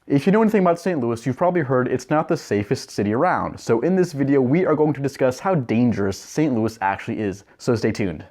If you know anything about St. Louis, you've probably heard it's not the safest city around. So in this video, we are going to discuss how dangerous St. Louis actually is. So stay tuned.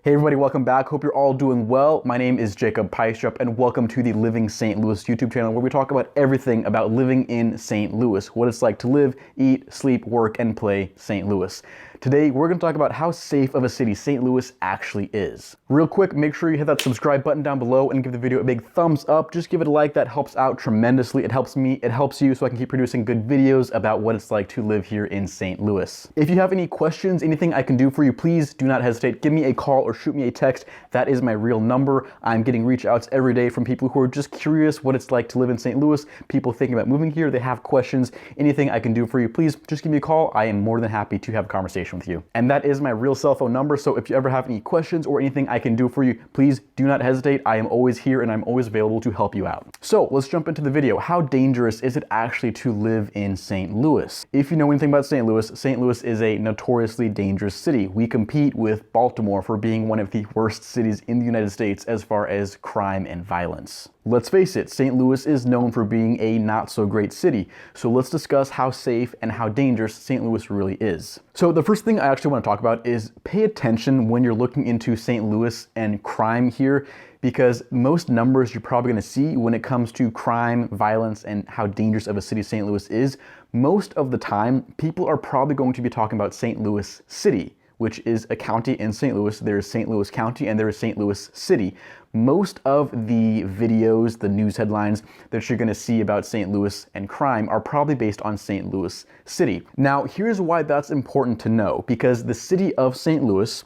Hey everybody, welcome back. Hope you're all doing well. My name is Jacob Peistrup and welcome to the Living St. Louis YouTube channel where we talk about everything about living in St. Louis, what it's like to live, eat, sleep, work, and play St. Louis. Today, we're going to talk about how safe of a city St. Louis actually is. Real quick, make sure you hit that subscribe button down below and give the video a big thumbs up. Just give it a like, that helps out tremendously. It helps me, it helps you, so I can keep producing good videos about what it's like to live here in St. Louis. If you have any questions, anything I can do for you, please do not hesitate. Give me a call or shoot me a text. That is my real number. I'm getting reach outs every day from people who are just curious what it's like to live in St. Louis, people thinking about moving here, they have questions. Anything I can do for you, please just give me a call. I am more than happy to have a conversation with you. And that is my real cell phone number, so if you ever have any questions or anything I can do for you, please do not hesitate. I am always here and I'm always available to help you out. So let's jump into the video. How dangerous is it actually to live in St. Louis? If you know anything about St. Louis is a notoriously dangerous city. We compete with Baltimore for being one of the worst cities in the United States as far as crime and violence. Let's face it, St. Louis is known for being a not so great city. So let's discuss how safe and how dangerous St. Louis really is. So the first thing I actually want to talk about is pay attention when you're looking into St. Louis and crime here, because most numbers you're probably going to see when it comes to crime, violence, and how dangerous of a city St. Louis is, most of the time, people are probably going to be talking about St. Louis City, which is a county in St. Louis. There is St. Louis County and there is St. Louis City. Most of the videos, the news headlines that you're gonna see about St. Louis and crime are probably based on St. Louis City. Now, here's why that's important to know, because the city of St. Louis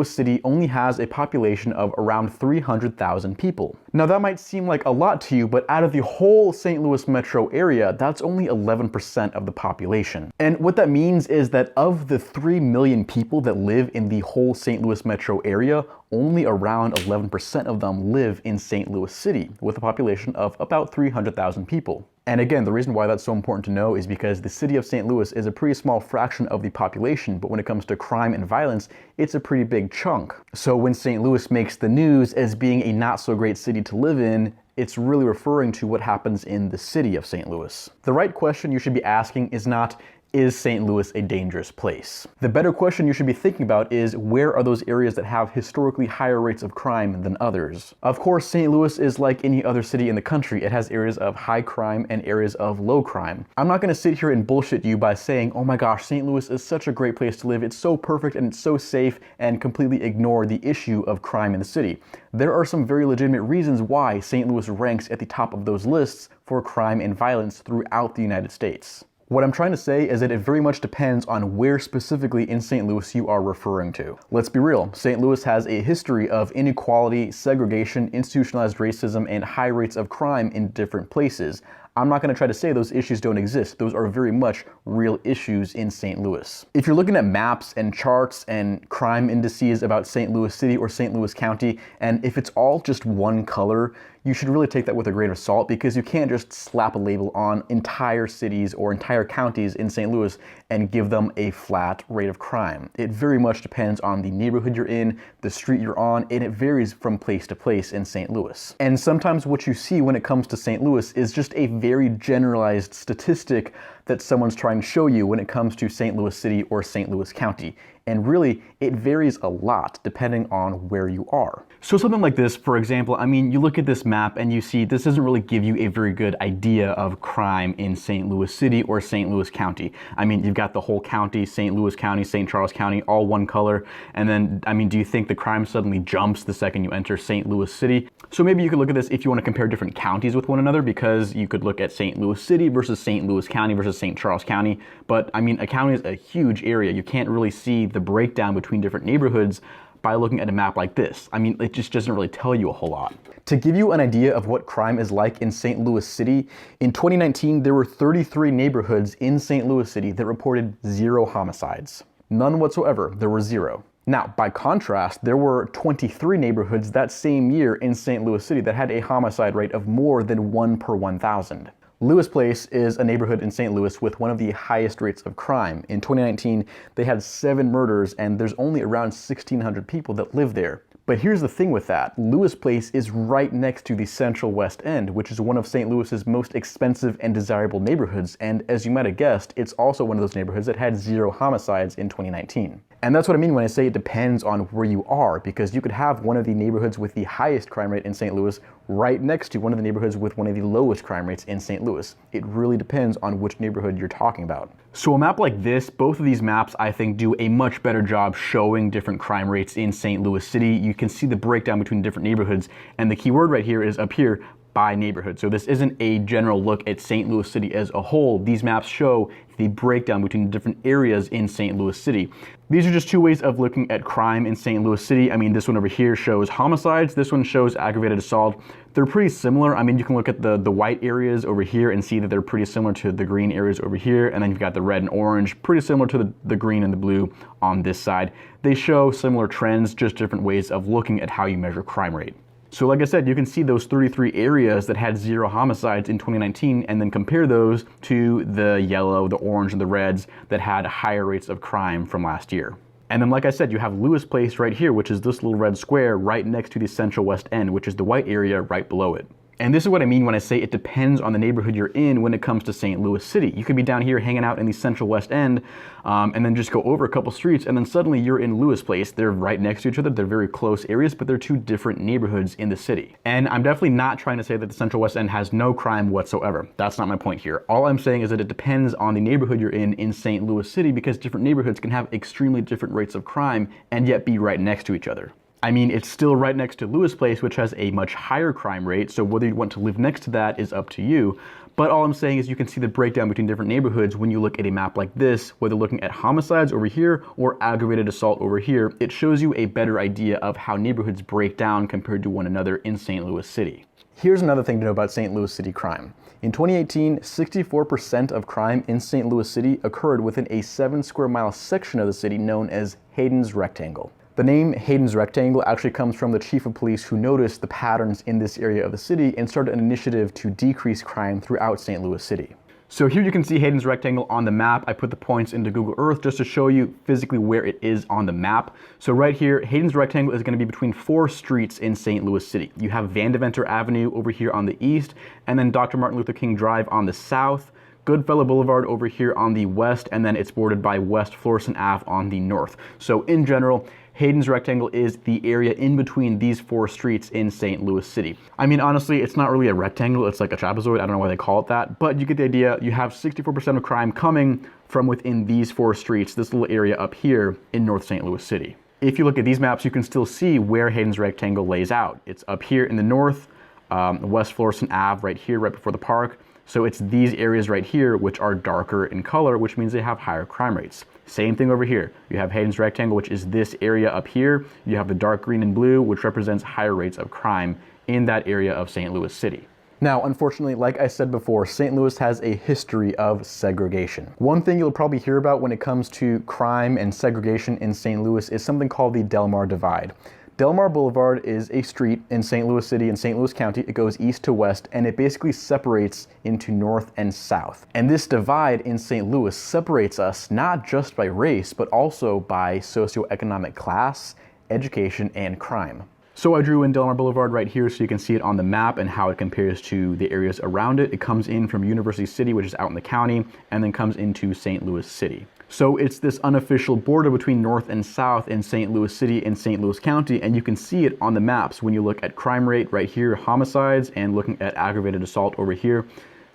City only has a population of around 300,000 people. Now, that might seem like a lot to you, but out of the whole St. Louis metro area, that's only 11% of the population. And what that means is that of the 3 million people that live in the whole St. Louis metro area, only around 11% of them live in St. Louis City, with a population of about 300,000 people. And again, the reason why that's so important to know is because the city of St. Louis is a pretty small fraction of the population, but when it comes to crime and violence, it's a pretty big chunk. So when St. Louis makes the news as being a not so great city to live in, it's really referring to what happens in the city of St. Louis. The right question you should be asking is not, is St. Louis a dangerous place? The better question you should be thinking about is, where are those areas that have historically higher rates of crime than others? Of course, St. Louis is like any other city in the country. It has areas of high crime and areas of low crime. I'm not gonna sit here and bullshit you by saying, oh my gosh, St. Louis is such a great place to live. It's so perfect and it's so safe, and completely ignore the issue of crime in the city. There are some very legitimate reasons why St. Louis ranks at the top of those lists for crime and violence throughout the United States. What I'm trying to say is that it very much depends on where specifically in St. Louis you are referring to. Let's be real, St. Louis has a history of inequality, segregation, institutionalized racism, and high rates of crime in different places. I'm not going to try to say those issues don't exist. Those are very much real issues in St. Louis. If you're looking at maps and charts and crime indices about St. Louis City or St. Louis County, and if it's all just one color, you should really take that with a grain of salt, because you can't just slap a label on entire cities or entire counties in St. Louis and give them a flat rate of crime. It very much depends on the neighborhood you're in, the street you're on, and it varies from place to place in St. Louis. And sometimes what you see when it comes to St. Louis is just a very generalized statistic that someone's trying to show you when it comes to St. Louis City or St. Louis County. And really, it varies a lot depending on where you are. So something like this, for example, I mean, you look at this map and you see this doesn't really give you a very good idea of crime in St. Louis City or St. Louis County. I mean, you've got the whole county, St. Louis County, St. Charles County, all one color. And then, I mean, do you think the crime suddenly jumps the second you enter St. Louis City? So maybe you could look at this if you want to compare different counties with one another, because you could look at St. Louis City versus St. Louis County versus St. Charles County. But I mean, a county is a huge area. You can't really see the breakdown between different neighborhoods by looking at a map like this. I mean, it just doesn't really tell you a whole lot. To give you an idea of what crime is like in St. Louis City, in 2019, there were 33 neighborhoods in St. Louis City that reported 0 homicides. None whatsoever, there were 0. Now, by contrast, there were 23 neighborhoods that same year in St. Louis City that had a homicide rate of more than 1 per 1,000. Lewis Place is a neighborhood in St. Louis with one of the highest rates of crime. In 2019, they had 7 murders, and there's only around 1,600 people that live there. But here's the thing with that. Lewis Place is right next to the Central West End, which is one of St. Louis's most expensive and desirable neighborhoods. And as you might have guessed, it's also one of those neighborhoods that had 0 homicides in 2019. And that's what I mean when I say it depends on where you are, because you could have one of the neighborhoods with the highest crime rate in St. Louis right next to one of the neighborhoods with one of the lowest crime rates in St. Louis. It really depends on which neighborhood you're talking about. So a map like this, both of these maps I think do a much better job showing different crime rates in St. Louis City. You can see the breakdown between different neighborhoods, and the key word right here is up here, by neighborhood. So this isn't a general look at St. Louis City as a whole. These maps show the breakdown between different areas in St. Louis City. These are just two ways of looking at crime in St. Louis City. I mean, this one over here shows homicides. This one shows aggravated assault. They're pretty similar. I mean, you can look at the white areas over here and see that they're pretty similar to the green areas over here. And then you've got the red and orange, pretty similar to the green and the blue on this side. They show similar trends, just different ways of looking at how you measure crime rate. So like I said, you can see those 33 areas that had 0 homicides in 2019 and then compare those to the yellow, the orange, and the reds that had higher rates of crime from last year. And then like I said, you have Lewis Place right here, which is this little red square right next to the Central West End, which is the white area right below it. And this is what I mean when I say it depends on the neighborhood you're in when it comes to St. Louis City. You could be down here hanging out in the Central West End and then just go over a couple streets and then suddenly you're in Lewis Place. They're right next to each other. They're very close areas, but they're two different neighborhoods in the city. And I'm definitely not trying to say that the Central West End has no crime whatsoever. That's not my point here. All I'm saying is that it depends on the neighborhood you're in St. Louis City, because different neighborhoods can have extremely different rates of crime and yet be right next to each other. I mean, it's still right next to Lewis Place, which has a much higher crime rate, so whether you want to live next to that is up to you. But all I'm saying is you can see the breakdown between different neighborhoods when you look at a map like this, whether looking at homicides over here or aggravated assault over here. It shows you a better idea of how neighborhoods break down compared to one another in St. Louis City. Here's another thing to know about St. Louis City crime. In 2018, 64% of crime in St. Louis City occurred within a 7 square mile section of the city known as Hayden's Rectangle. The name Hayden's Rectangle actually comes from the chief of police who noticed the patterns in this area of the city and started an initiative to decrease crime throughout St. Louis City. So here you can see Hayden's Rectangle on the map. I put the points into Google Earth just to show you physically where it is on the map. So right here, Hayden's Rectangle is going to be between 4 streets in St. Louis City. You have Vandeventer Avenue over here on the east, and then Dr. Martin Luther King Drive on the south, Goodfellow Boulevard over here on the west, and then it's bordered by West Florissant Ave on the north. So in general, Hayden's Rectangle is the area in between these 4 streets in St. Louis City. I mean, honestly, it's not really a rectangle, it's like a trapezoid. I don't know why they call it that, but you get the idea. You have 64% of crime coming from within these 4 streets, this little area up here in North St. Louis City. If you look at these maps, you can still see where Hayden's Rectangle lays out. It's up here in the north, West Florissant Ave right here, right before the park. So it's these areas right here which are darker in color, which means they have higher crime rates. Same thing over here. You have Hayden's Rectangle, which is this area up here. You have the dark green and blue, which represents higher rates of crime in that area of St. Louis City. Now, unfortunately, like I said before, St. Louis has a history of segregation. One thing you'll probably hear about when it comes to crime and segregation in St. Louis is something called the Delmar Divide. Delmar Boulevard is a street in St. Louis City in St. Louis County. It goes east to west, and it basically separates into north and south. And this divide in St. Louis separates us not just by race, but also by socioeconomic class, education, and crime. So I drew in Delmar Boulevard right here so you can see it on the map and how it compares to the areas around it. It comes in from University City, which is out in the county, and then comes into St. Louis City. So it's this unofficial border between north and south in St. Louis City and St. Louis County, and you can see it on the maps when you look at crime rate right here, homicides, and looking at aggravated assault over here,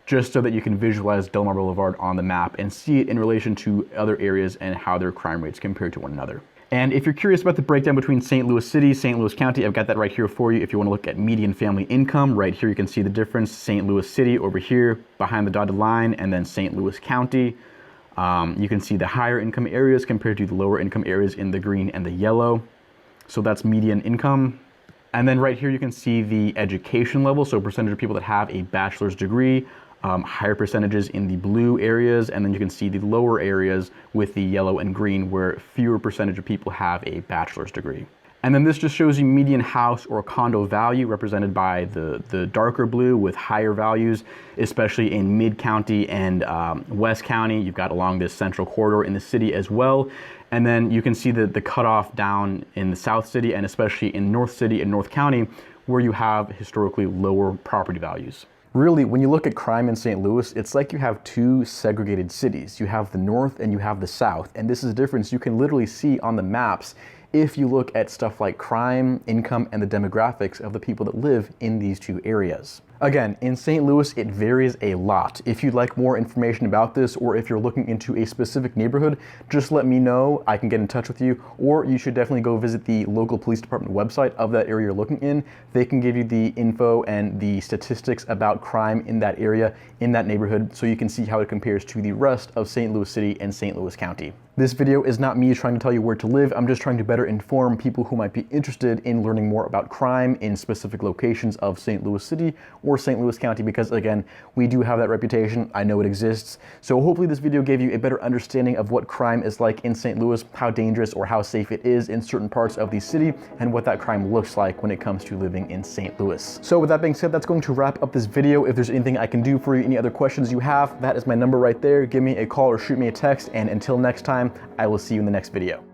just so that you can visualize Delmar Boulevard on the map and see it in relation to other areas and how their crime rates compare to one another. And if you're curious about the breakdown between St. Louis City, St. Louis County, I've got that right here for you. If you want to look at median family income, right here you can see the difference. St. Louis City over here behind the dotted line, and then St. Louis County. You can see the higher income areas compared to the lower income areas in the green and the yellow. So that's median income. And then right here you can see the education level, so percentage of people that have a bachelor's degree, higher percentages in the blue areas, and then you can see the lower areas with the yellow and green where fewer percentage of people have a bachelor's degree. And then this just shows you median house or condo value represented by the darker blue with higher values, especially in Mid-County and West County. You've got along this central corridor in the city as well. And then you can see the cutoff down in the South City and especially in North City and North County, where you have historically lower property values. Really, when you look at crime in St. Louis, it's like you have two segregated cities. You have the North and you have the South. And this is a difference you can literally see on the maps if you look at stuff like crime, income, and the demographics of the people that live in these two areas. Again, in St. Louis, it varies a lot. If you'd like more information about this, or if you're looking into a specific neighborhood, just let me know. I can get in touch with you, or you should definitely go visit the local police department website of that area you're looking in. They can give you the info and the statistics about crime in that area, in that neighborhood, so you can see how it compares to the rest of St. Louis City and St. Louis County. This video is not me trying to tell you where to live. I'm just trying to better inform people who might be interested in learning more about crime in specific locations of St. Louis City or St. Louis County, because again, we do have that reputation. I know it exists. So hopefully this video gave you a better understanding of what crime is like in St. Louis, how dangerous or how safe it is in certain parts of the city, and what that crime looks like when it comes to living in St. Louis. So with that being said, that's going to wrap up this video. If there's anything I can do for you, any other questions you have, that is my number right there. Give me a call or shoot me a text, and until next time, I will see you in the next video.